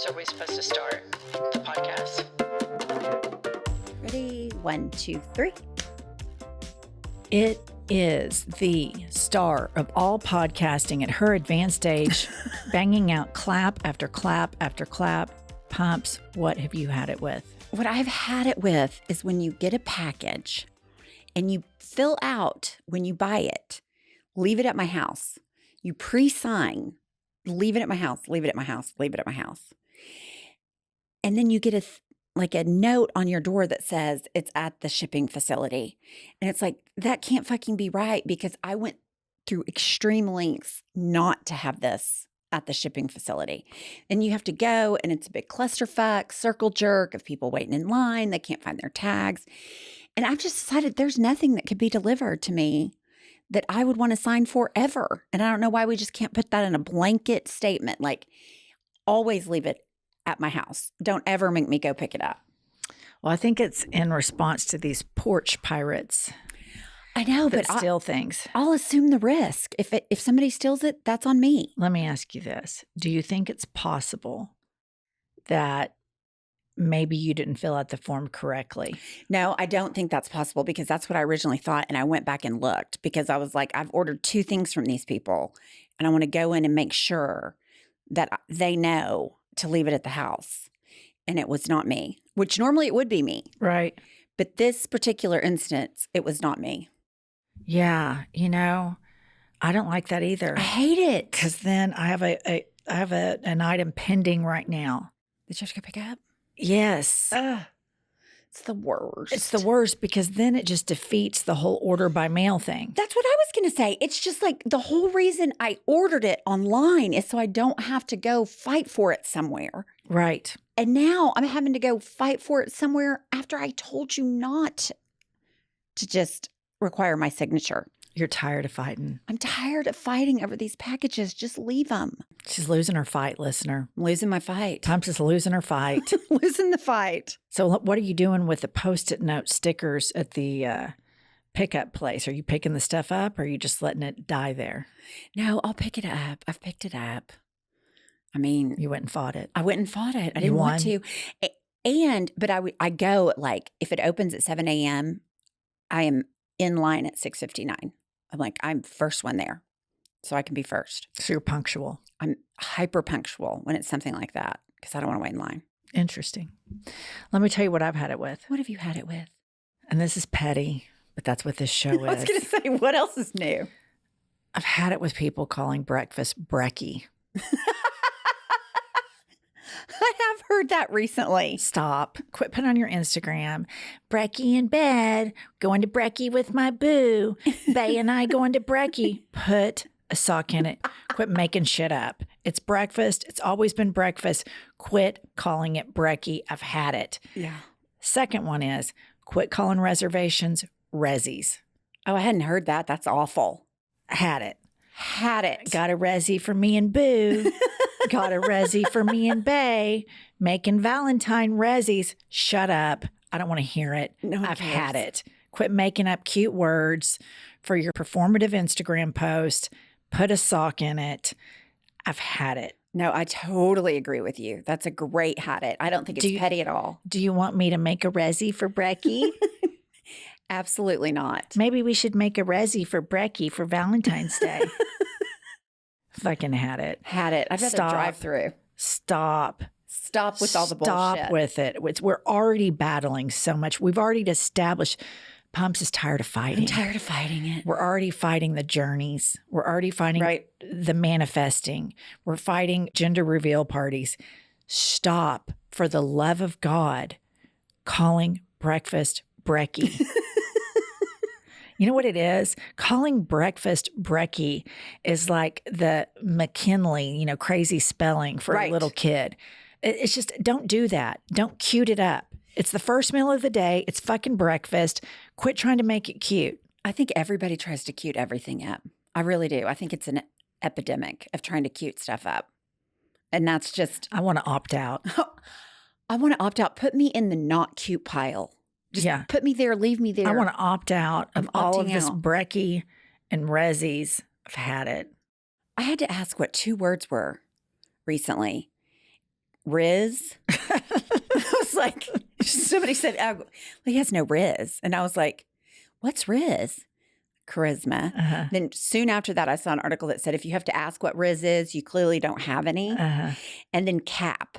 So are we supposed to start the podcast? Ready? 1, 2, 3. It is the star of all podcasting at her advanced age, banging out clap after clap after clap. Pumps, what have you had it with? What I've had it with is when you get a package and you fill out when you buy it, leave it at my house. You pre-sign, leave it at my house, leave it at my house, leave it at my house. And then you get a note on your door that says it's at the shipping facility. And it's like, that can't fucking be right, because I went through extreme lengths not to have this at the shipping facility. And you have to go, and it's a big clusterfuck, circle jerk of people waiting in line. They can't find their tags. And I've just decided there's nothing that could be delivered to me that I would want to sign for ever. And I don't know why we just can't put that in a blanket statement. Like, always leave it at my house. Don't ever make me go pick it up. Well, I think it's in response to these porch pirates. I know, that but steal things. I'll assume the risk. If somebody steals it, that's on me. Let me ask you this. Do you think it's possible that maybe you didn't fill out the form correctly? No, I don't think that's possible, because that's what I originally thought. And I went back and looked, because I was like, I've ordered 2 things from these people, and I want to go in and make sure that they know to leave it at the house. And it was not me, which normally it would be me. Right. But this particular instance, it was not me. Yeah. I don't like that either. I hate it. Because then I have an item pending right now. Did you have to go pick up? Yes. It's the worst. It's the worst, because then it just defeats the whole order by mail thing. That's what I was going to say. It's just like the whole reason I ordered it online is so I don't have to go fight for it somewhere. Right. And now I'm having to go fight for it somewhere after I told you not to just require my signature. You're tired of fighting. I'm tired of fighting over these packages. Just leave them. She's losing her fight, listener. I'm losing my fight. Pumps is losing her fight. Losing the fight. So what are you doing with the Post-it note stickers at the pickup place? Are you picking the stuff up, or are you just letting it die there? No, I'll pick it up. I've picked it up. I mean, you went and fought it. I went and fought it. I didn't want to. But I go, like, if it opens at 7 a.m., I am in line at 6:59. I'm like, I'm first one there, so I can be first. So you're punctual. I'm hyper punctual when it's something like that, because I don't want to wait in line. Interesting. Let me tell you what I've had it with. What have you had it with? And this is petty, but that's what this show is. I was going to say, what else is new? I've had it with people calling breakfast brekkie. I have heard that recently. Stop. Quit putting on your Instagram. Brekkie in bed. Going to brekkie with my boo. Bay and I going to brekkie. Put a sock in it. Quit making shit up. It's breakfast. It's always been breakfast. Quit calling it brekkie. I've had it. Yeah. Second one is quit calling reservations resis. Oh, I hadn't heard that. That's awful. Had it. Had it. Got a resi for me and boo. Got a resi for me and Bay. Making Valentine resis. Shut up. I don't want to hear it. No, I've had it. Quit making up cute words for your performative Instagram post. Put a sock in it. I've had it. No, I totally agree with you. That's a great had it. I don't think it's petty at all. Do you want me to make a resi for brekkie? Absolutely not. Maybe we should make a resi for brekkie for Valentine's Day. Fucking had it. Had it. I've had to drive through. Stop with all the bullshit. Stop with it. We're already battling so much. We've already established Pumps is tired of fighting. I'm tired of fighting it. We're already fighting the journeys. We're already fighting the manifesting. We're fighting gender reveal parties. Stop, for the love of God, calling breakfast brekkie. You know what it is? Calling breakfast brekkie is like the McKinley, crazy spelling for a little kid. It's just, don't do that. Don't cute it up. It's the first meal of the day. It's fucking breakfast. Quit trying to make it cute. I think everybody tries to cute everything up. I really do. I think it's an epidemic of trying to cute stuff up. And that's just... I want to opt out. I want to opt out. Put me in the not cute pile. Just put me there, leave me there. I want to opt out of all of this out. brekkie and resis. I've had it. I had to ask what 2 words were recently. Riz. I was like, somebody said, oh, well, he has no Riz. And I was like, what's Riz? Charisma. Uh-huh. Then soon after that, I saw an article that said, if you have to ask what Riz is, you clearly don't have any. Uh-huh. And then Cap.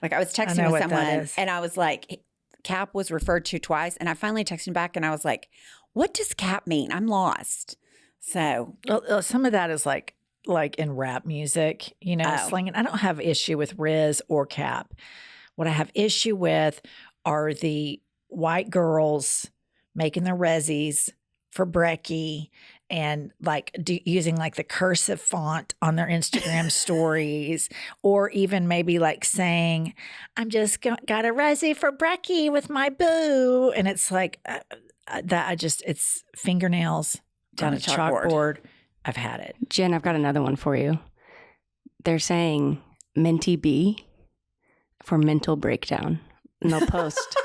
Like I was I texting know with what that someone is. and I was like, Cap was referred to twice. And I finally texted him back and I was like, what does Cap mean? I'm lost. So Well, some of that is like in rap music, you know, slinging. I don't have issue with Riz or Cap. What I have issue with are the white girls making their resis for Brecky and like using like the cursive font on their Instagram stories, or even maybe like saying, I'm just got a resi for Brecky with my boo. And it's like it's fingernails down a chalkboard. I've had it. Jen, I've got another one for you. They're saying Menty B for mental breakdown. And they'll post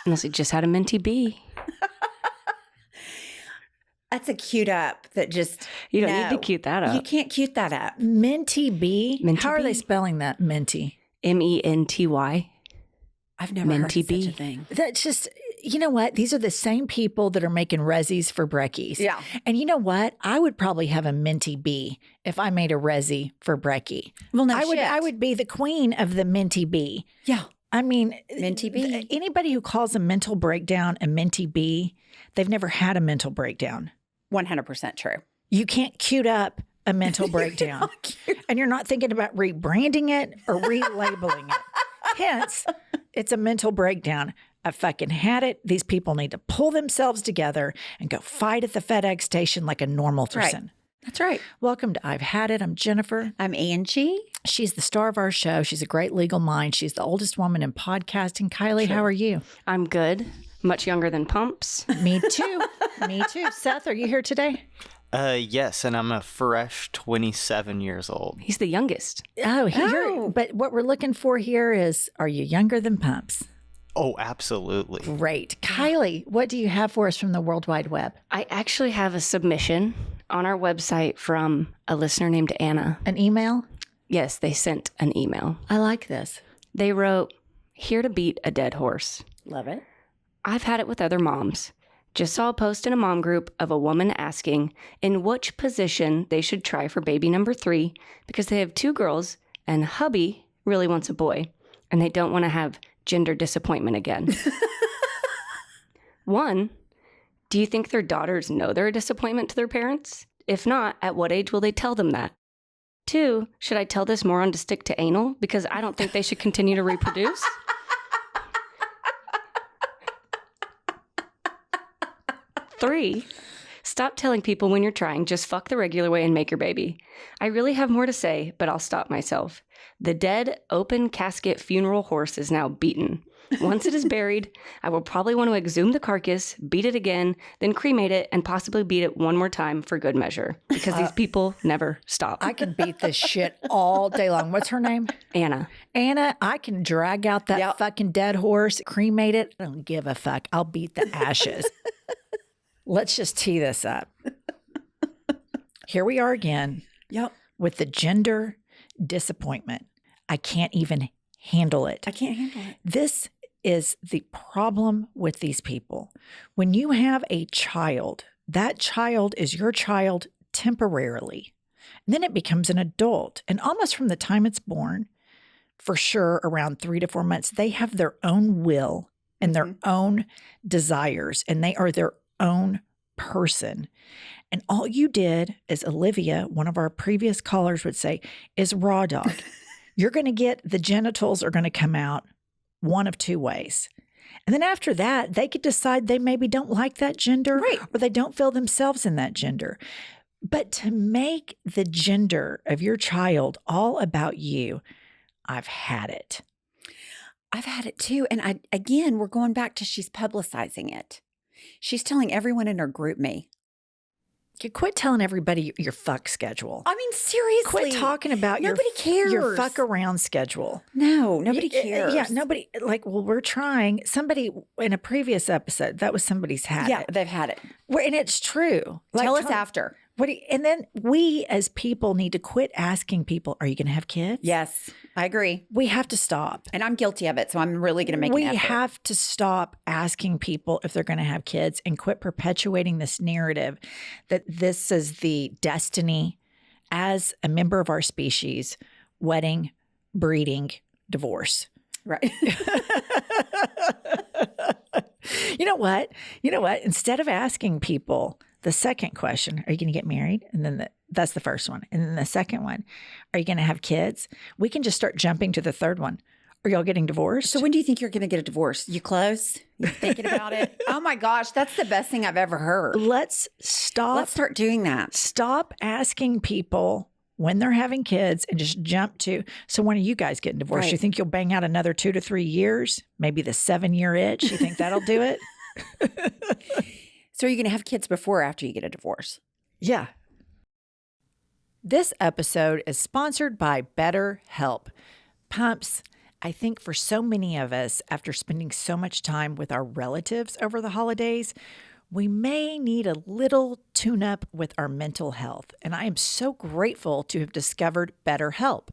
and they'll say, just had a Menty B. that's a cute up that just. You don't need to cute that up. You can't cute that up. Menty B? Menty How are B? they spelling that? Menty. Menty. I've never heard of such a thing. That's just, you know what? These are the same people that are making resis for Breckies. Yeah. And you know what? I would probably have a Menty B if I made a resi for Brecky. Well, no I would be the queen of the Menty B. Yeah. I mean, Menty B. Anybody who calls a mental breakdown a Menty B, they've never had a mental breakdown. 100% true. You can't cute up a mental breakdown. And you're not thinking about rebranding it or relabeling it. Hence, it's a mental breakdown. I fucking had it. These people need to pull themselves together and go fight at the FedEx station like a normal person. Right. That's right. Welcome to I've Had It. I'm Jennifer. I'm Angie. She's the star of our show. She's a great legal mind. She's the oldest woman in podcasting. Kylie, how are you? I'm good. Much younger than Pumps. Me too. Me too. Seth, are you here today? Yes, and I'm a fresh 27 years old. He's the youngest. But what we're looking for here is, are you younger than Pumps? Oh, absolutely. Great. Kylie, what do you have for us from the World Wide Web? I actually have a submission on our website from a listener named Anna. An email? Yes, they sent an email. I like this. They wrote, here to beat a dead horse. Love it. I've had it with other moms. Just saw a post in a mom group of a woman asking in which position they should try for baby number 3 because they have 2 girls and hubby really wants a boy and they don't want to have gender disappointment again. 1, do you think their daughters know they're a disappointment to their parents? If not, at what age will they tell them that? 2, should I tell this moron to stick to anal because I don't think they should continue to reproduce? 3, stop telling people when you're trying, just fuck the regular way and make your baby. I really have more to say, but I'll stop myself. The dead, open casket funeral horse is now beaten. Once it is buried, I will probably want to exhume the carcass, beat it again, then cremate it, and possibly beat it one more time for good measure. Because these people never stop. I can beat this shit all day long. What's her name? Anna. Anna, I can drag out that fucking dead horse, cremate it. I don't give a fuck. I'll beat the ashes. Let's just tee this up. Here we are again. Yep. With the gender disappointment. I can't even handle it. I can't handle it. This is the problem with these people. When you have a child, that child is your child temporarily. And then it becomes an adult. And almost from the time it's born, for sure, around 3 to 4 months, they have their own will and their own desires, and they are their own person. And all you did, as Olivia, one of our previous callers would say, is raw dog. You're going to get, the genitals are going to come out one of 2 ways. And then after that, they could decide they maybe don't like that gender, or they don't feel themselves in that gender. But to make the gender of your child all about you, I've had it. I've had it too. And again, we're going back to she's publicizing it. She's telling everyone in her group me. You quit telling everybody your fuck schedule. I mean, seriously. Quit talking about nobody cares. Your fuck around schedule. No, nobody cares. Yeah, nobody, like, well, we're trying. Somebody in a previous episode, that was somebody's had it. Yeah, they've had it. And it's true. Tell us after. And then we as people need to quit asking people, are you going to have kids? Yes, I agree. We have to stop. And I'm guilty of it. So I'm really going to make an effort. We have to stop asking people if they're going to have kids and quit perpetuating this narrative that this is the destiny as a member of our species, wedding, breeding, divorce. Right. You know what? Instead of asking people the second question, are you going to get married? And then that's the first one. And then the second one, are you going to have kids? We can just start jumping to the third one. Are y'all getting divorced? So when do you think you're going to get a divorce? You close? You thinking about it? Oh my gosh, that's the best thing I've ever heard. Let's stop. Let's start doing that. Stop asking people when they're having kids and just jump to, so when are you guys getting divorced? Right. You think you'll bang out another 2 to 3 years? Maybe the 7-year itch? You think that'll do it? So are you going to have kids before or after you get a divorce? Yeah. This episode is sponsored by BetterHelp. Pumps, I think for so many of us, after spending so much time with our relatives over the holidays, we may need a little tune-up with our mental health. And I am so grateful to have discovered BetterHelp.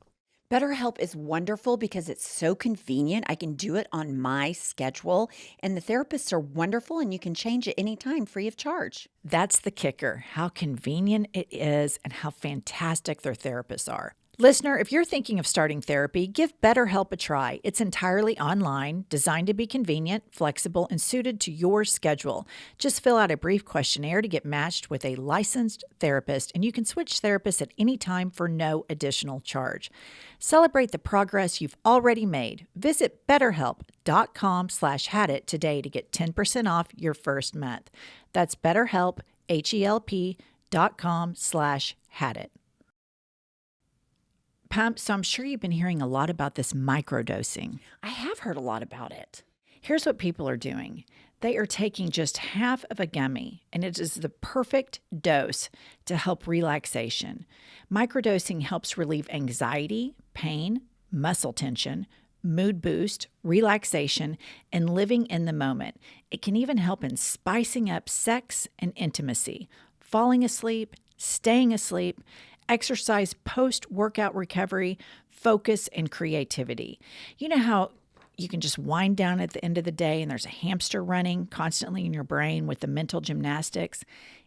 BetterHelp is wonderful because it's so convenient. I can do it on my schedule, and the therapists are wonderful, and you can change it anytime free of charge. That's the kicker, how convenient it is and how fantastic their therapists are. Listener, if you're thinking of starting therapy, give BetterHelp a try. It's entirely online, designed to be convenient, flexible, and suited to your schedule. Just fill out a brief questionnaire to get matched with a licensed therapist, and you can switch therapists at any time for no additional charge. Celebrate the progress you've already made. Visit betterhelp.com/hadit today to get 10% off your first month. That's BetterHelp, HELP.com/hadit. Pump, so I'm sure you've been hearing a lot about this microdosing. I have heard a lot about it. Here's what people are doing. They are taking just half of a gummy, and it is the perfect dose to help relaxation. Microdosing helps relieve anxiety, pain, muscle tension, mood boost, relaxation, and living in the moment. It can even help in spicing up sex and intimacy, falling asleep, staying asleep, exercise post-workout recovery, focus, and creativity. You know how you can just wind down at the end of the day and there's a hamster running constantly in your brain with the mental gymnastics?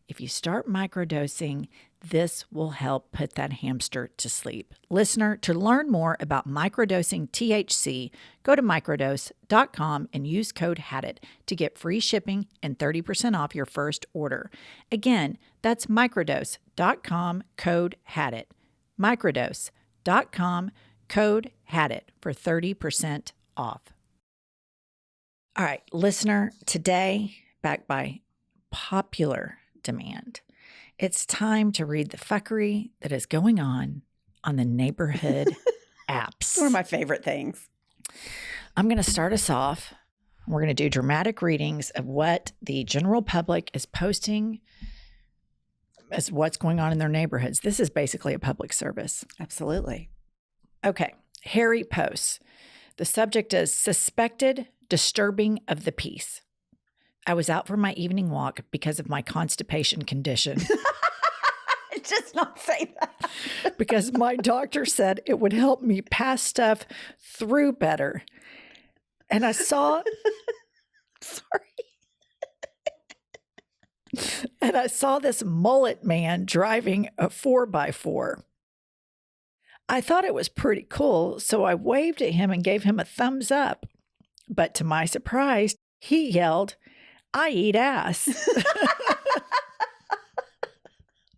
If you start microdosing, this will help put that hamster to sleep. Listener, to learn more about microdosing THC, go to microdose.com and use code HADIT to get free shipping and 30% off your first order. Again, that's microdose.com, code HADIT. Microdose.com, code HADIT for 30% off. All right, listener, today, backed by popular demand, it's time to read the fuckery that is going on the neighborhood apps. One of my favorite things. I'm going to start us off. We're going to do dramatic readings of what the general public is posting as what's going on in their neighborhoods. This is basically a public service. Absolutely. Okay. Harry posts. The subject is suspected disturbing of the peace. I was out for my evening walk because of my constipation condition. Just not say that. Because my doctor said it would help me pass stuff through better. And I saw... And I saw this mullet man driving a 4x4. I thought it was pretty cool, so I waved at him and gave him a thumbs up. But to my surprise, he yelled, "I eat ass."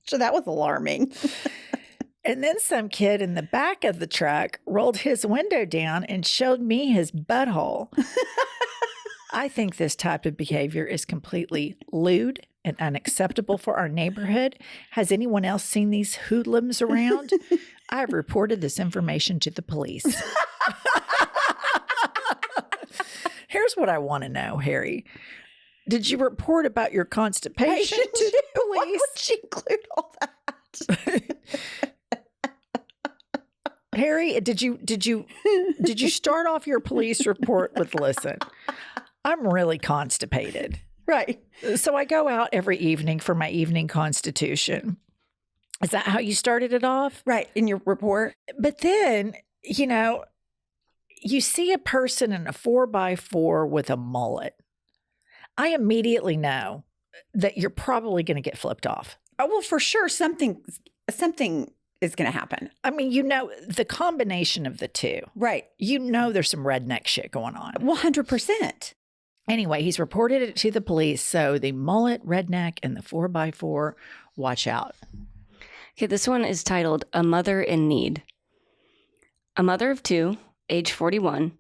So that was alarming. And then some kid in the back of the truck rolled his window down and showed me his butthole. I think this type of behavior is completely lewd and unacceptable for our neighborhood. Has anyone else seen these hoodlums around? I have reported this information to the police. Here's what I want to know, Harry. Did you report about your constipation to the police? Why would she include all that? Harry, did you start off your police report with, listen, I'm really constipated. Right. So I go out every evening for my evening constitution. Is that how you started it off? Right. In your report. But then, you see a person in a 4x4 with a mullet. I immediately know that you're probably going to get flipped off. Oh, well, for sure, something is going to happen. I mean, the combination of the two. Right. There's some redneck shit going on. 100%. Anyway, he's reported it to the police. So the mullet, redneck, and the 4x4, watch out. Okay, this one is titled A Mother in Need. A mother of 2, age 41,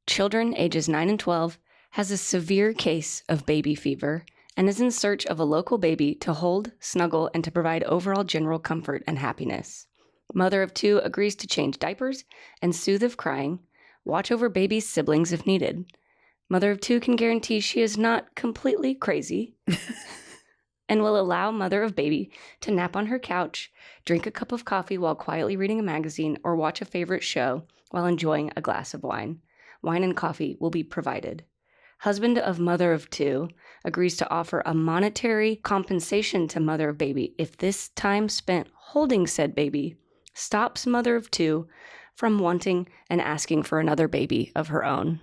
children ages 9 and 12, has a severe case of baby fever and is in search of a local baby to hold, snuggle, and to provide overall general comfort and happiness. Mother of 2 agrees to change diapers and soothe if crying, watch over baby's siblings if needed. Mother of 2 can guarantee she is not completely crazy and will allow mother of baby to nap on her couch, drink a cup of coffee while quietly reading a magazine, or watch a favorite show while enjoying a glass of wine. Wine and coffee will be provided. Husband of mother of 2 agrees to offer a monetary compensation to mother of baby if this time spent holding said baby stops mother of 2 from wanting and asking for another baby of her own.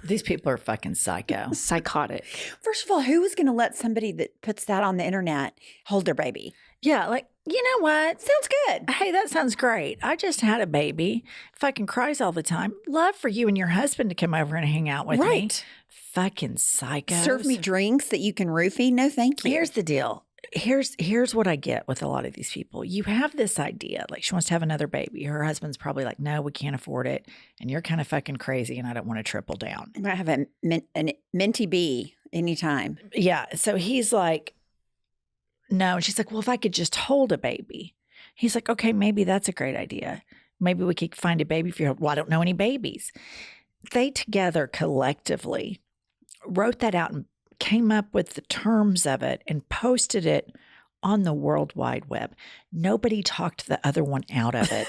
These people are fucking psycho. Psychotic. First of all, who is going to let somebody that puts that on the internet hold their baby? Yeah, like, you know what? Sounds good. Hey, that sounds great. I just had a baby. Fucking cries all the time. Love for you and your husband to come over and hang out with me. Right. Fucking psychos. Serve me drinks that you can roofie? No, thank you. Here's the deal. Here's what I get with a lot of these people. You have this idea, like she wants to have another baby. Her husband's probably like, no, we can't afford it. And you're kind of fucking crazy and I don't want to triple down. I'm going to have a Menty B anytime. Yeah. So he's like, no. And she's like, well, if I could just hold a baby. He's like, okay, maybe that's a great idea. Maybe we could find a baby for you. Well, I don't know any babies. They together collectively wrote that out and came up with the terms of it and posted it on the World Wide Web. Nobody talked the other one out of it.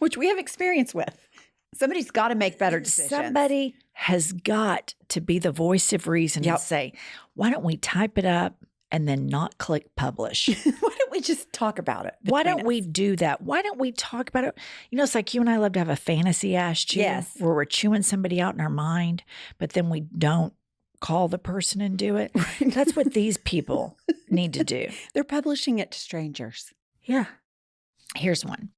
Which we have experience with. Somebody's got to make better decisions. Somebody has got to be the voice of reason and say, why don't we type it up and then not click publish? Why don't we just talk about it? Why don't we do that? Why don't we talk about it? It's like you and I love to have a fantasy ass chew. Yes. Where we're chewing somebody out in our mind, but then we don't call the person and do it. Right. That's what these people need to do. They're publishing it to strangers. Yeah. Here's one.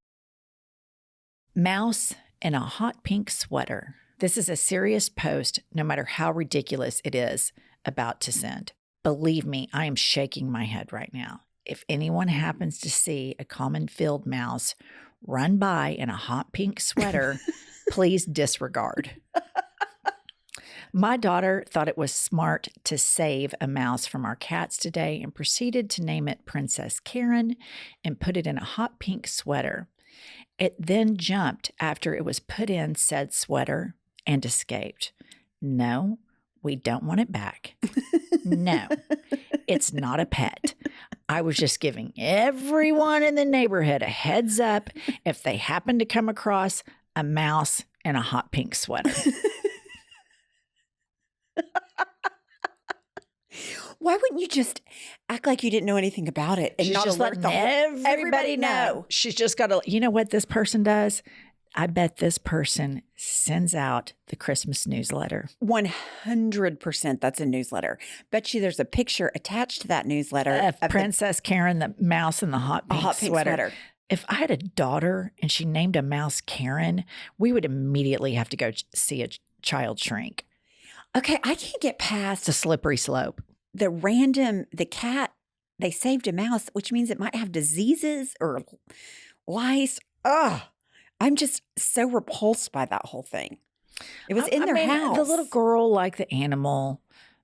Mouse in a hot pink sweater. This is a serious post, no matter how ridiculous it is about to send. Believe me, I am shaking my head right now. If anyone happens to see a common field mouse run by in a hot pink sweater, please disregard. My daughter thought it was smart to save a mouse from our cats today and proceeded to name it Princess Karen and put it in a hot pink sweater. It then jumped after it was put in said sweater and escaped. No, we don't want it back. No, it's not a pet. I was just giving everyone in the neighborhood a heads up if they happen to come across a mouse in a hot pink sweater. Why wouldn't you just act like you didn't know anything about it and She's not just alert letting everybody know? She's just got to, you know what this person does? I bet this person sends out the Christmas newsletter. 100% that's a newsletter. Bet you there's a picture attached to that newsletter of Princess Karen, the mouse in the hot pink sweater. If I had a daughter and she named a mouse Karen, we would immediately have to go see a child shrink. Okay, I can't get past It's a slippery slope. The cat, they saved a mouse, which means it might have diseases or lice. Ugh. I'm just so repulsed by that whole thing. It was in their house. The little girl liked the animal.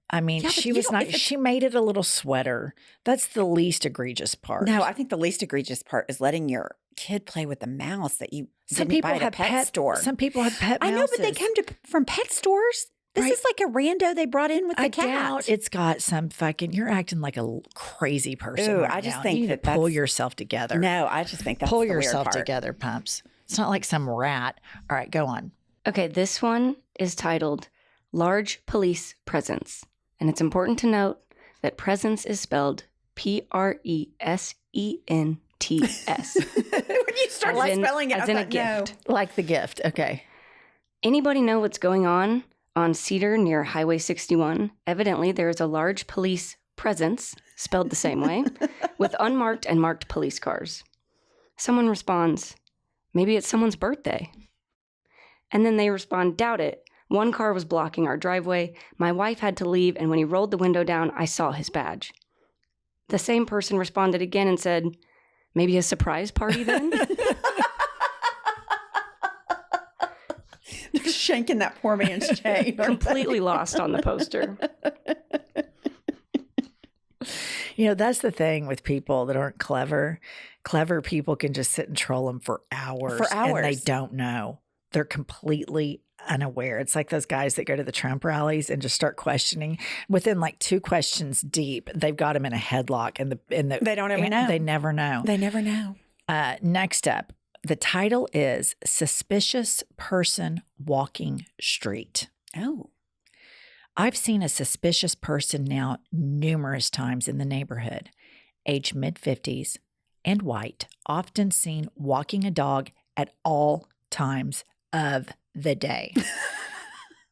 I mean, Yeah, she was nice. She made it a little sweater. That's the least egregious part. No, I think the least egregious part is letting your kid play with the mouse that you Some didn't people buy at a have pet store. Some people have pet mouses. I know, but they come from pet stores. This is like a rando they brought in with the cat. I doubt it's got some fucking. You're acting like a crazy person. Ooh, right I just now. think you need to pull yourself together. No, I just think that's pull the weird yourself part. together, pumps. It's not like some rat. All right, go on. Okay, this one is titled Large Police Presence. And it's important to note that presence is spelled Present. When you start spelling it, as in a gift. Like the gift. Okay. Anybody know what's going on Cedar near Highway 61? Evidently, there is a large police presence, spelled the same way, with unmarked and marked police cars. Someone responds, maybe it's someone's birthday. And then they respond, doubt it. One car was blocking our driveway. My wife had to leave, and when he rolled the window down, I saw his badge. The same person responded again and said, maybe a surprise party then? They're shanking that poor man's chain. Completely lost on the poster. You know, that's the thing with people that aren't clever. Clever people can just sit and troll them for hours. And they don't know. They're completely unaware. It's like those guys that go to the Trump rallies and just start questioning. Within like 2 questions deep, they've got them in a headlock. And they don't ever know. They never know. They never know. Next up, the title is Suspicious Person Walking Street. Oh. I've seen a suspicious person now numerous times in the neighborhood, age mid-50s and white, often seen walking a dog at all times of the day.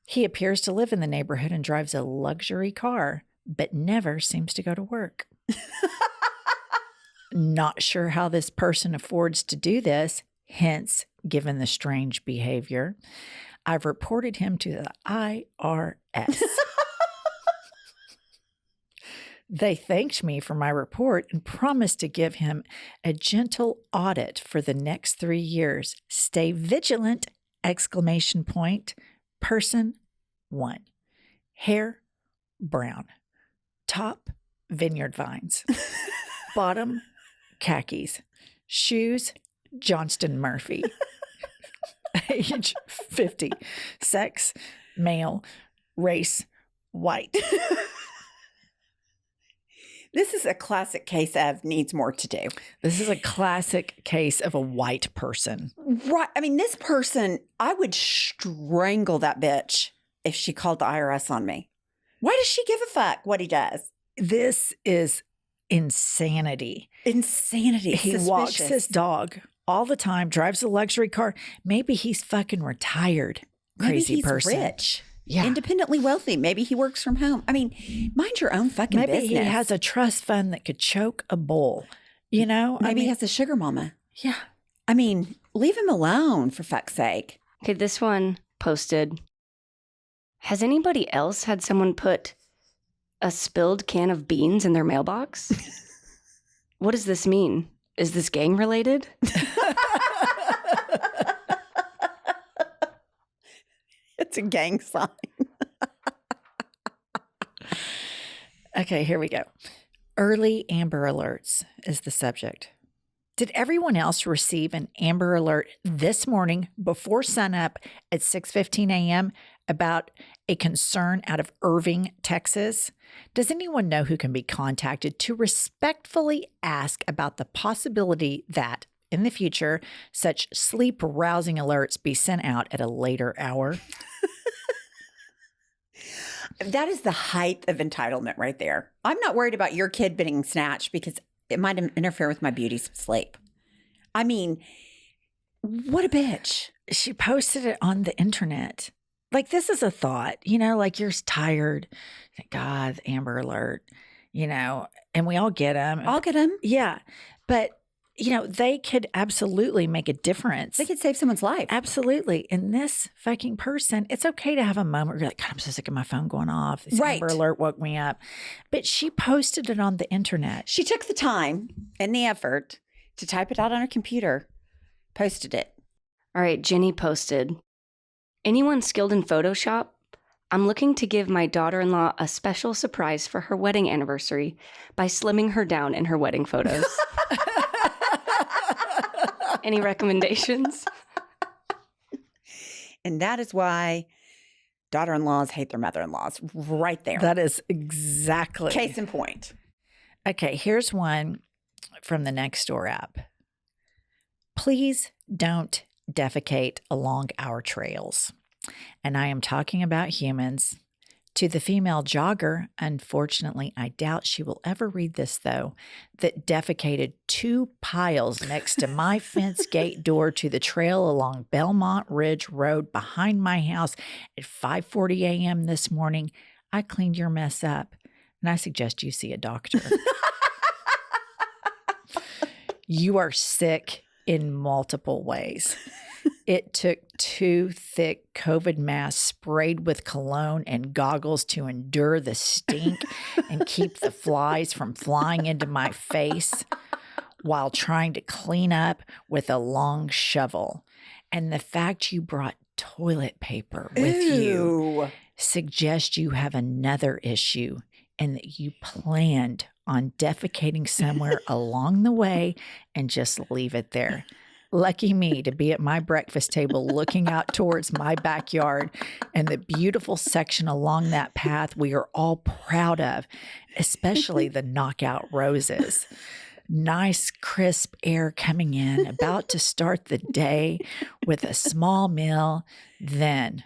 He appears to live in the neighborhood and drives a luxury car, but never seems to go to work. Not sure how this person affords to do this, hence, given the strange behavior. I've reported him to the IRS. They thanked me for my report and promised to give him a gentle audit for the next 3 years. Stay vigilant, ! Person 1. Hair, brown. Top, vineyard vines. Bottom, khakis. Shoes, Johnston Murphy. Age 50. Sex, male. Race, white. This is a classic case of needs more to do. This is a classic case of a white person. Right. I mean, this person, I would strangle that bitch if she called the IRS on me. Why does she give a fuck what he does? This is insanity. Insanity. He walks his dog all the time, drives a luxury car. Maybe he's fucking retired. Crazy Maybe he's person. Rich. Yeah. Independently wealthy. Maybe he works from home. I mean, mind your own fucking business. Maybe he has a trust fund that could choke a bull. You know? Maybe he has a sugar mama. Yeah. I mean, leave him alone, for fuck's sake. Okay, this one posted, has anybody else had someone put a spilled can of beans in their mailbox? What does this mean? Is this gang related? It's a gang sign. Okay, here we go. Early Amber Alerts is the subject. Did everyone else receive an Amber Alert this morning before sunup at 6:15 a.m. about a concern out of Irving, Texas? Does anyone know who can be contacted to respectfully ask about the possibility that, in the future, such sleep-rousing alerts be sent out at a later hour? That is the height of entitlement right there. I'm not worried about your kid being snatched because it might interfere with my beauty's sleep. I mean, what a bitch. She posted it on the internet. Like, this is a thought, you know, like you're tired. God, Amber Alert, you know, and we all get them. I'll get them. Yeah. But, you know, they could absolutely make a difference. They could save someone's life. Absolutely. And this fucking person, it's okay to have a moment where you're like, God, I'm so sick of my phone going off. This Right. Amber Alert woke me up. But she posted it on the internet. She took the time and the effort to type it out on her computer, posted it. All right, Jenny posted, anyone skilled in Photoshop? I'm looking to give my daughter-in-law a special surprise for her wedding anniversary by slimming her down in her wedding photos. Any recommendations? And that is why daughter-in-laws hate their mother-in-laws. Right there. That is exactly. Case in point. Okay, here's one from the Nextdoor app. Please don't defecate along our trails. And I am talking about humans. To the female jogger, unfortunately, I doubt she will ever read this though, that defecated 2 piles next to my fence gate door to the trail along Belmont Ridge Road behind my house at 5:40 a.m. this morning, I cleaned your mess up, and I suggest you see a doctor. You are sick in multiple ways. It took 2 thick COVID masks sprayed with cologne and goggles to endure the stink and keep the flies from flying into my face while trying to clean up with a long shovel. And the fact you brought toilet paper with you suggests you have another issue and that you planned on defecating somewhere along the way and just leave it there. Lucky me to be at my breakfast table looking out towards my backyard and the beautiful section along that path we are all proud of, especially the knockout roses. Nice, crisp air coming in, about to start the day with a small meal. Then,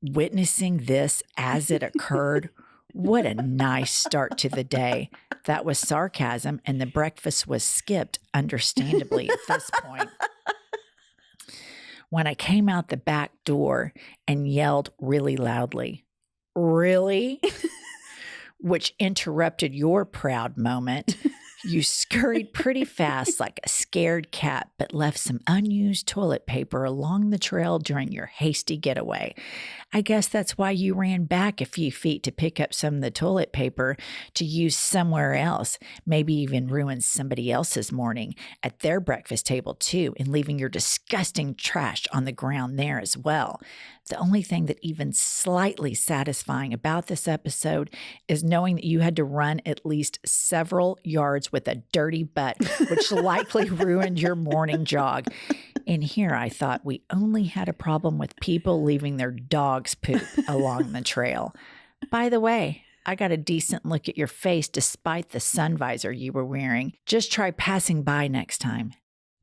witnessing this as it occurred. What a nice start to the day. That was sarcasm, and the breakfast was skipped, understandably, at this point. When I came out the back door and yelled really loudly, "Really?" which interrupted your proud moment, you scurried pretty fast like a scared cat, but left some unused toilet paper along the trail during your hasty getaway. I guess that's why you ran back a few feet to pick up some of the toilet paper to use somewhere else, maybe even ruin somebody else's morning at their breakfast table too, and leaving your disgusting trash on the ground there as well. The only thing that even slightly satisfying about this episode is knowing that you had to run at least several yards with a dirty butt, which likely ruined your morning jog. And here I thought we only had a problem with people leaving their dog's poop along the trail. By the way, I got a decent look at your face despite the sun visor you were wearing. Just try passing by next time.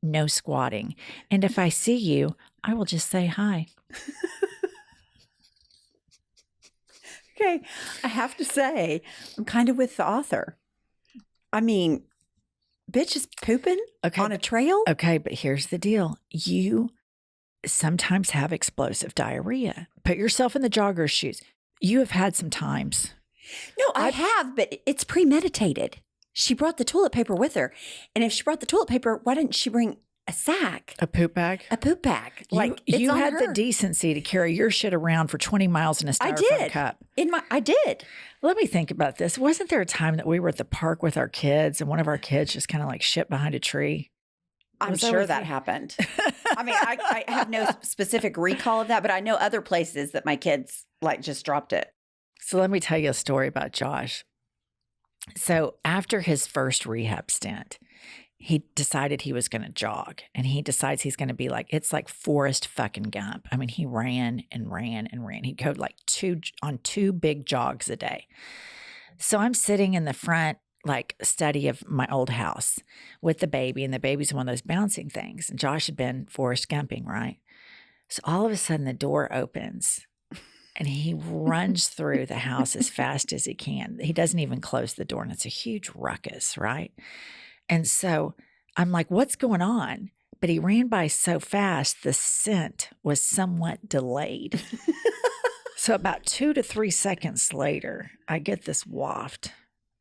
No squatting. And if I see you, I will just say hi. Okay, I have to say, I'm kind of with the author. I mean, bitch is pooping on a trail? Okay, but here's the deal. You sometimes have explosive diarrhea. Put yourself in the jogger's shoes. You have had some times. No, I have, but it's premeditated. She brought the toilet paper with her. And if she brought the toilet paper, why didn't she bring a sack? A poop bag? A poop bag. Like, you it's had on her. the decency to carry your shit around for 20 miles in a styrofoam cup. I did. Let me think about this. Wasn't there a time that we were at the park with our kids and one of our kids just kind of like shit behind a tree? I'm sure that happened. I mean, I have no specific recall of that, but I know other places that my kids like just dropped it. So let me tell you a story about Josh. So after his first rehab stint, he decided he was going to jog, and he decides he's going to be like, it's like Forrest fucking Gump. I mean, he ran and ran and ran. He'd go like two big jogs a day. So I'm sitting in the front, like study of my old house with the baby, and the baby's one of those bouncing things. And Josh had been Forrest Gumping, right? So all of a sudden the door opens and he runs through the house as fast as he can. He doesn't even close the door, and it's a huge ruckus, right? And so I'm like, what's going on? But he ran by so fast, the scent was somewhat delayed. So about 2 to 3 seconds later, I get this waft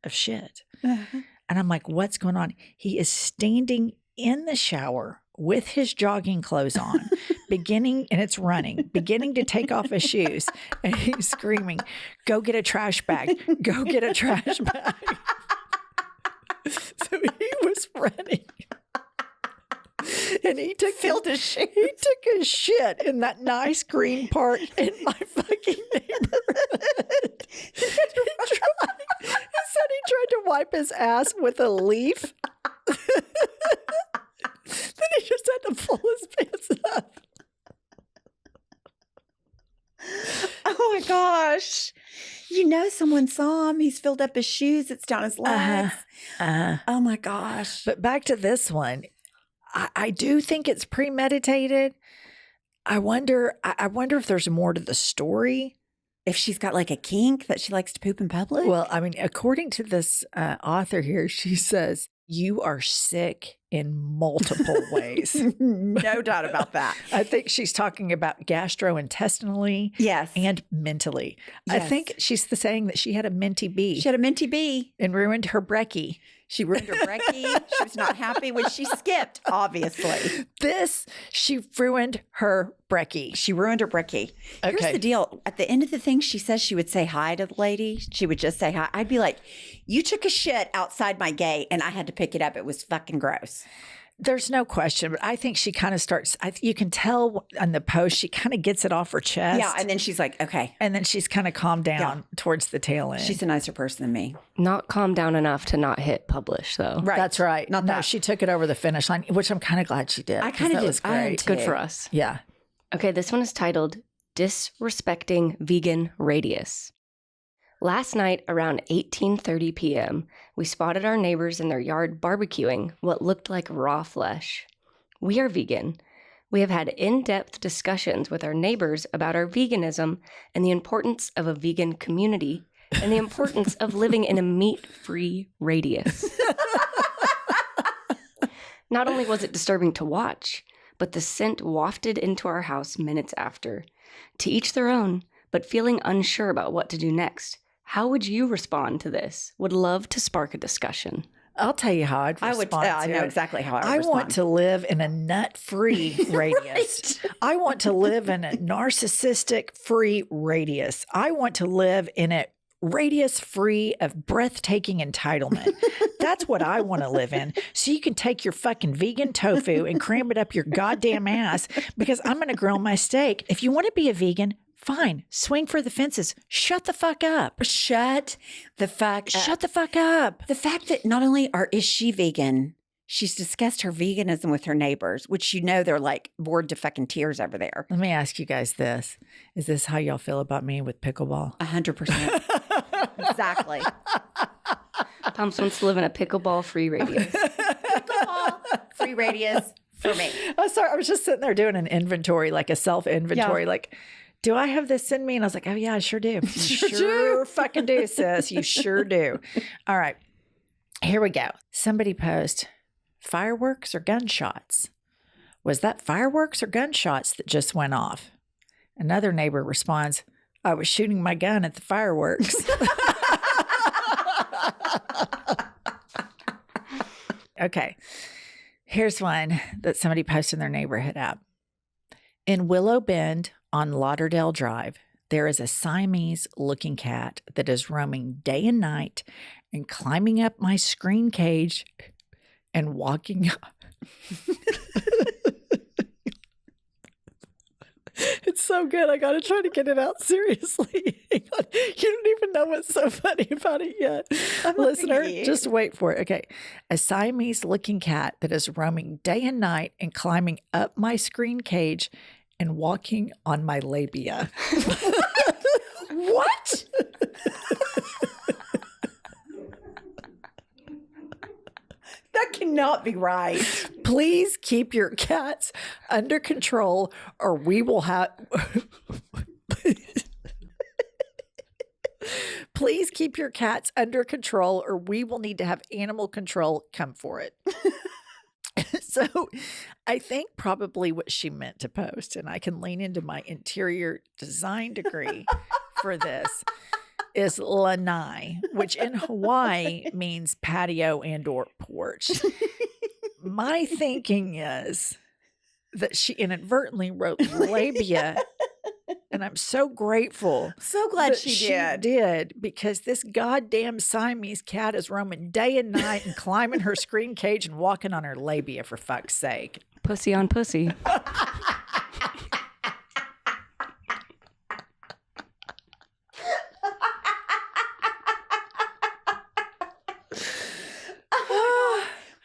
of shit. And I'm like, what's going on? He is standing in the shower with his jogging clothes on, beginning to take off his shoes. And he's screaming, "Go get a trash bag. Go get a trash bag." So he was running. And he took a shit in that nice green park in my fucking neighborhood. He said he tried to wipe his ass with a leaf. Then he just had to pull his pants up. Oh my gosh. You know, someone saw him. He's filled up his shoes. It's down his legs. Oh my gosh. But back to this one. I do think it's premeditated. I wonder if there's more to the story. if she's got like a kink that she likes to poop in public. Well, I mean, according to this author here, she says, you are sick in multiple ways. No doubt about that. I think she's talking about gastrointestinally Yes. and mentally. I Yes. think she's saying that she had a Menty B She had a Menty B. and ruined her brekkie. She ruined her brekkie. She was not happy when she skipped, obviously. She ruined her brekkie. She ruined her brekkie. Okay. Here's the deal. At the end of the thing, she says she would say hi to the lady. She would just say hi. I'd be like, you took a shit outside my gate and I had to pick it up. It was fucking gross. There's no question, but I think she kind of starts, you can tell on the post, she kind of gets it off her chest. Yeah. And then she's like, okay. And then she's kind of calmed down towards the tail end. She's a nicer person than me. Not calmed down enough to not hit publish, though. Right. That's right. Not No, that. she took it over the finish line, which I'm kind of glad she did. I 'cause kind of that did. was I am great. too. Good for us. Yeah. Okay, this one is titled Disrespecting Vegan Radius. Last night around 18:30 p.m., we spotted our neighbors in their yard barbecuing what looked like raw flesh. We are vegan. We have had in-depth discussions with our neighbors about our veganism and the importance of a vegan community and the importance of living in a meat-free radius. Not only was it disturbing to watch, but the scent wafted into our house minutes after. To each their own, but feeling unsure about what to do next. How would you respond to this? Would love to spark a discussion. I'll tell you how I'd respond I to know it. exactly how I would I respond. want to live in a nut-free radius. I want to live in a narcissistic-free radius. I want to live in a radius free of breathtaking entitlement. That's what I want to live in. So you can take your fucking vegan tofu and cram it up your goddamn ass because I'm going to grill my steak. If you want to be a vegan, fine. Swing for the fences. Shut the fuck up. Shut the fuck up. Shut the fuck up. The fact that not only is she vegan, she's discussed her veganism with her neighbors, which they're like bored to fucking tears over there. Let me ask you guys this. Is this how y'all feel about me with pickleball? 100%. Exactly. Pumps wants to live in a pickleball-free radius. Pickleball, free radius for me. Oh, sorry. I was just sitting there doing an inventory, like a self-inventory, like, do I have this in me? And I was like, oh, yeah, I sure do. You sure fucking do, sis. You sure do. All right. Here we go. Somebody post, fireworks or gunshots? Was that fireworks or gunshots that just went off? Another neighbor responds, I was shooting my gun at the fireworks. Okay. Here's one that somebody posted in their neighborhood app. In Willow Bend on Lauderdale Drive, there is a Siamese looking cat that is roaming day and night and climbing up my screen cage and walking up. It's so good. I got to try to get it out seriously. You don't even know what's so funny about it yet. Listener, just wait for it. Okay. A Siamese looking cat that is roaming day and night and climbing up my screen cage and walking on my labia. What? That cannot be right. Please keep your cats under control or we will have... Please keep your cats under control or we will need to have animal control come for it. So I think probably what she meant to post, and I can lean into my interior design degree for this, is lanai, which in Hawaii means patio and or porch. My thinking is that she inadvertently wrote labia, and I'm so grateful. So glad that she did. did, because this goddamn Siamese cat is roaming day and night and climbing her screen cage and walking on her labia, for fuck's sake. Pussy on pussy.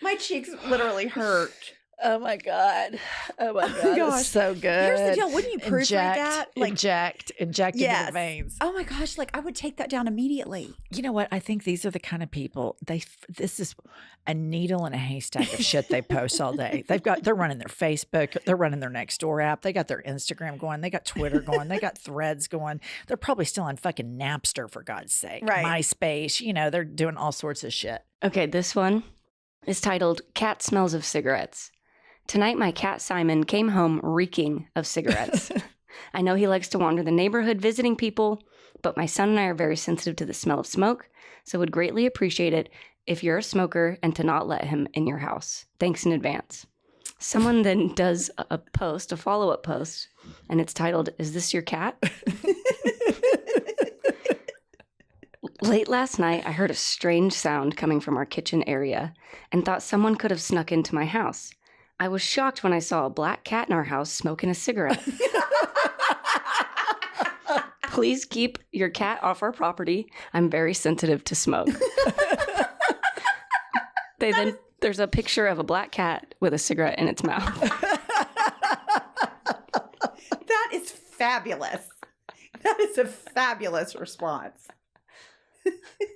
My cheeks literally hurt. Oh my God. Oh my God. gosh. It's so good. Here's the deal. Wouldn't you proofread that? Like, inject into yes. the veins. Oh my gosh. Like, I would take that down immediately. You know what? I think these are the kind of people this is a needle in a haystack of shit they post all day. They're running their Facebook, they're running their Nextdoor app, they got their Instagram going, they got Twitter going, they got Threads going. They're probably still on fucking Napster, for God's sake. Right. MySpace, they're doing all sorts of shit. Okay, this one is titled Cat Smells of Cigarettes. Tonight, my cat Simon came home reeking of cigarettes. I know he likes to wander the neighborhood visiting people, but my son and I are very sensitive to the smell of smoke, so would greatly appreciate it if you're a smoker and to not let him in your house. Thanks in advance. Someone then does a follow-up post, and it's titled, Is This Your Cat? Late last night, I heard a strange sound coming from our kitchen area and thought someone could have snuck into my house. I was shocked when I saw a black cat in our house smoking a cigarette. Please keep your cat off our property. I'm very sensitive to smoke. There's a picture of a black cat with a cigarette in its mouth. That is fabulous. That is a fabulous response.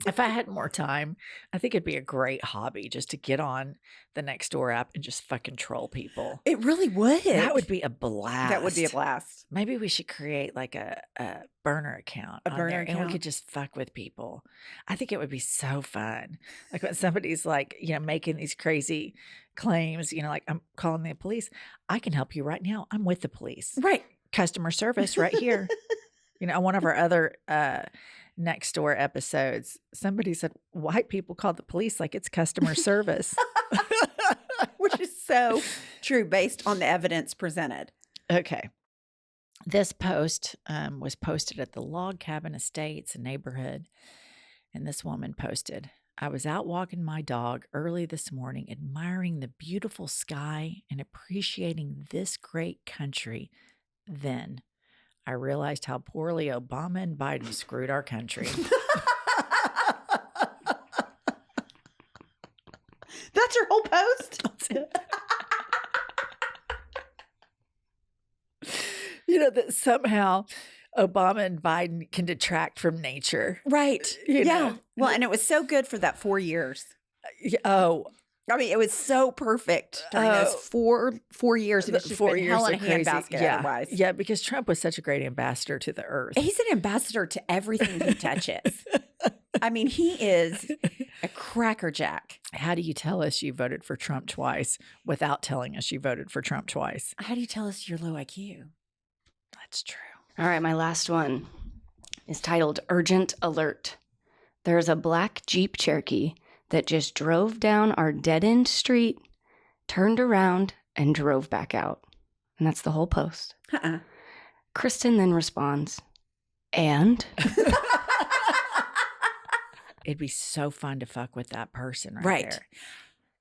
If I had more time, I think it'd be a great hobby just to get on the Nextdoor app and just fucking troll people. It really would. That would be a blast. That would be a blast. Maybe we should create like a burner account. A burner account. And we could just fuck with people. I think it would be so fun. Like when somebody's like, making these crazy claims, like I'm calling the police. I can help you right now. I'm with the police. Right. Customer service right here. On one of our other Nextdoor episodes, somebody said white people call the police like it's customer service. Which is so true based on the evidence presented. Okay. This post was posted at the Log Cabin Estates, a neighborhood. And this woman posted, I was out walking my dog early this morning, admiring the beautiful sky and appreciating this great country. Then I realized how poorly Obama and Biden screwed our country. That's your whole post? That's it. That somehow Obama and Biden can detract from nature. Right. You Yeah. know? Well, and it was so good for that 4 years. Oh, I mean, it was so perfect during those four years. It was just 4 been years hell in a of crazy. handbasket Yeah. otherwise. Yeah, because Trump was such a great ambassador to the earth. He's an ambassador to everything he touches. I mean, he is a crackerjack. How do you tell us you voted for Trump twice without telling us you voted for Trump twice? How do you tell us you're low IQ? That's true. All right, my last one is titled Urgent Alert. There's a black Jeep Cherokee that just drove down our dead-end street, turned around, and drove back out. And that's the whole post. Kristen then responds, and? It'd be so fun to fuck with that person right there.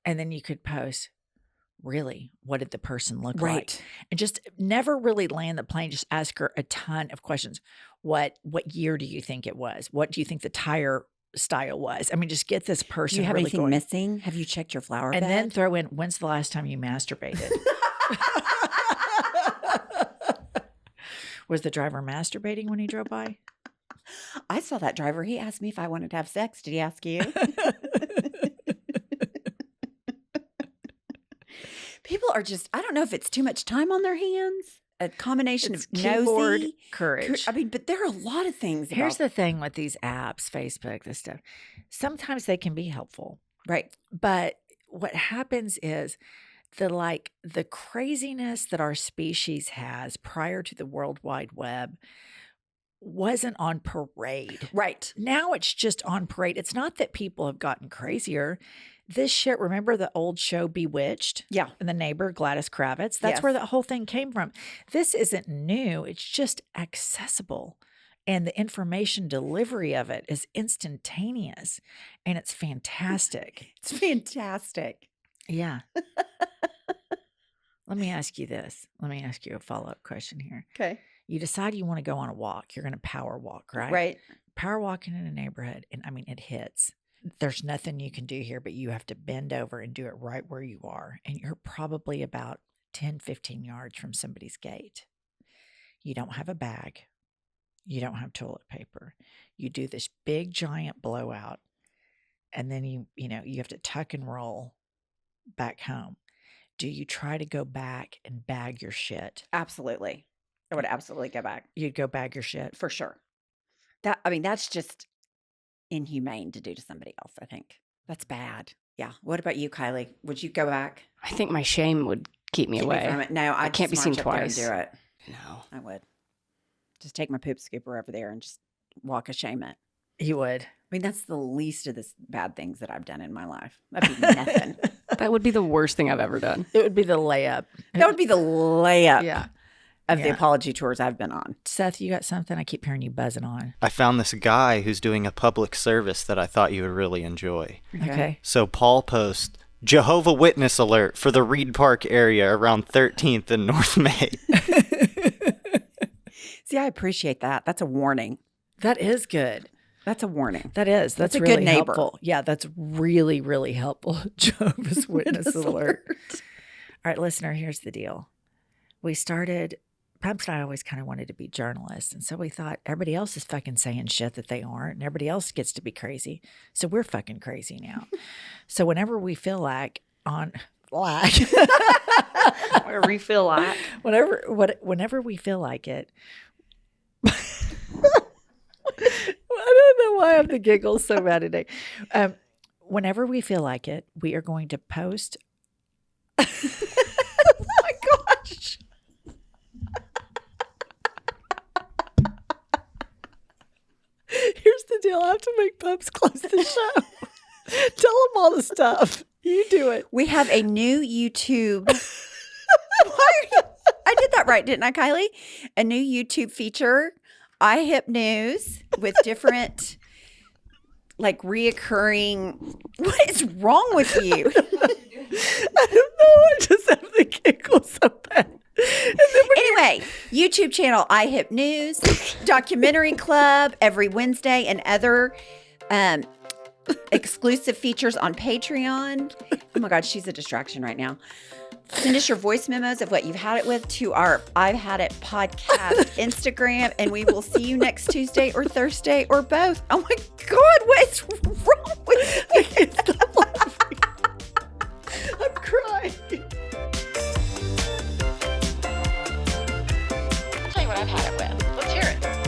And then you could post, really, what did the person look like? And just never really land the plane. Just ask her a ton of questions. What year do you think it was? What do you think the tire style was? I mean, just get this person. Do you have really anything going. missing? Have you checked your flower bed? And then throw in, when's the last time you masturbated? Was the driver masturbating when he drove by? I saw that driver. He asked me if I wanted to have sex. Did he ask you? People are just, I don't know if it's too much time on their hands. A combination It's of keyboard nosy, courage. I mean, but there are a lot of things. Here's the thing with these apps, Facebook, this stuff. Sometimes they can be helpful. Right. But what happens is the craziness that our species has prior to the World Wide Web wasn't on parade. Right. Now it's just on parade. It's not that people have gotten crazier. This shit, remember the old show Bewitched? Yeah. And the neighbor, Gladys Kravitz? That's where that whole thing came from. This isn't new. It's just accessible. And the information delivery of it is instantaneous. And it's fantastic. It's fantastic. Yeah. Let me ask you this. Let me ask you a follow-up question here. Okay. You decide you want to go on a walk. You're going to power walk, right? Right. Power walking in a neighborhood. And I mean, it hits. there's nothing you can do here, but you have to bend over and do it right where you are. And you're probably about 10, 15 yards from somebody's gate. You don't have a bag. You don't have toilet paper. You do this big giant blowout. And then you have to tuck and roll back home. Do you try to go back and bag your shit? Absolutely. I would absolutely go back. You'd go bag your shit? For sure. That's just inhumane to do to somebody else, I think. That's bad. Yeah. What about you, Kylie? Would you go back? I think my shame would keep me away. From it? No, I can't be seen twice. Do it. No. I would. Just take my poop scooper over there and just walk of shame it. You would. I mean, that's the least of the bad things that I've done in my life. That'd be nothing. That would be the worst thing I've ever done. It would be the layup. That would be the layup of the Yeah. apology tours I've been on. Seth, you got something? I keep hearing you buzzing on. I found this guy who's doing a public service that I thought you would really enjoy. Okay. So Paul posts, Jehovah Witness alert for the Reed Park area around 13th and North May. See, I appreciate that. That's a warning. That is good. That's a warning. That is. That's a really good neighbor. helpful. Yeah, that's really, really helpful. Jehovah's Witness alert. All right, listener, here's the deal. We started, Pumps and I always kind of wanted to be journalists. And so we thought everybody else is fucking saying shit that they aren't. And everybody else gets to be crazy. So we're fucking crazy now. So whenever we feel like Refill that. whenever we feel like it, I don't know why I have the giggles so bad today. Whenever we feel like it, we are going to post. Oh my gosh. Here's the deal. I have to make Pumps close the show. Tell them all the stuff. You do it. We have a new YouTube. I did that right, didn't I, Kylie? A new YouTube feature, iHip News, with different, reoccurring. What is wrong with you? I don't know. I just have the giggles so bad. Anyway, YouTube channel iHip News, Documentary Club every Wednesday, and other exclusive features on Patreon. Oh my God, she's a distraction right now. Send us your voice memos of what you've had it with to our I've Had It podcast Instagram, and we will see you next Tuesday or Thursday or both. Oh my God, what's wrong with me? I can't stop laughing. I'm crying. I'll tell you what I've had it with. Let's hear it.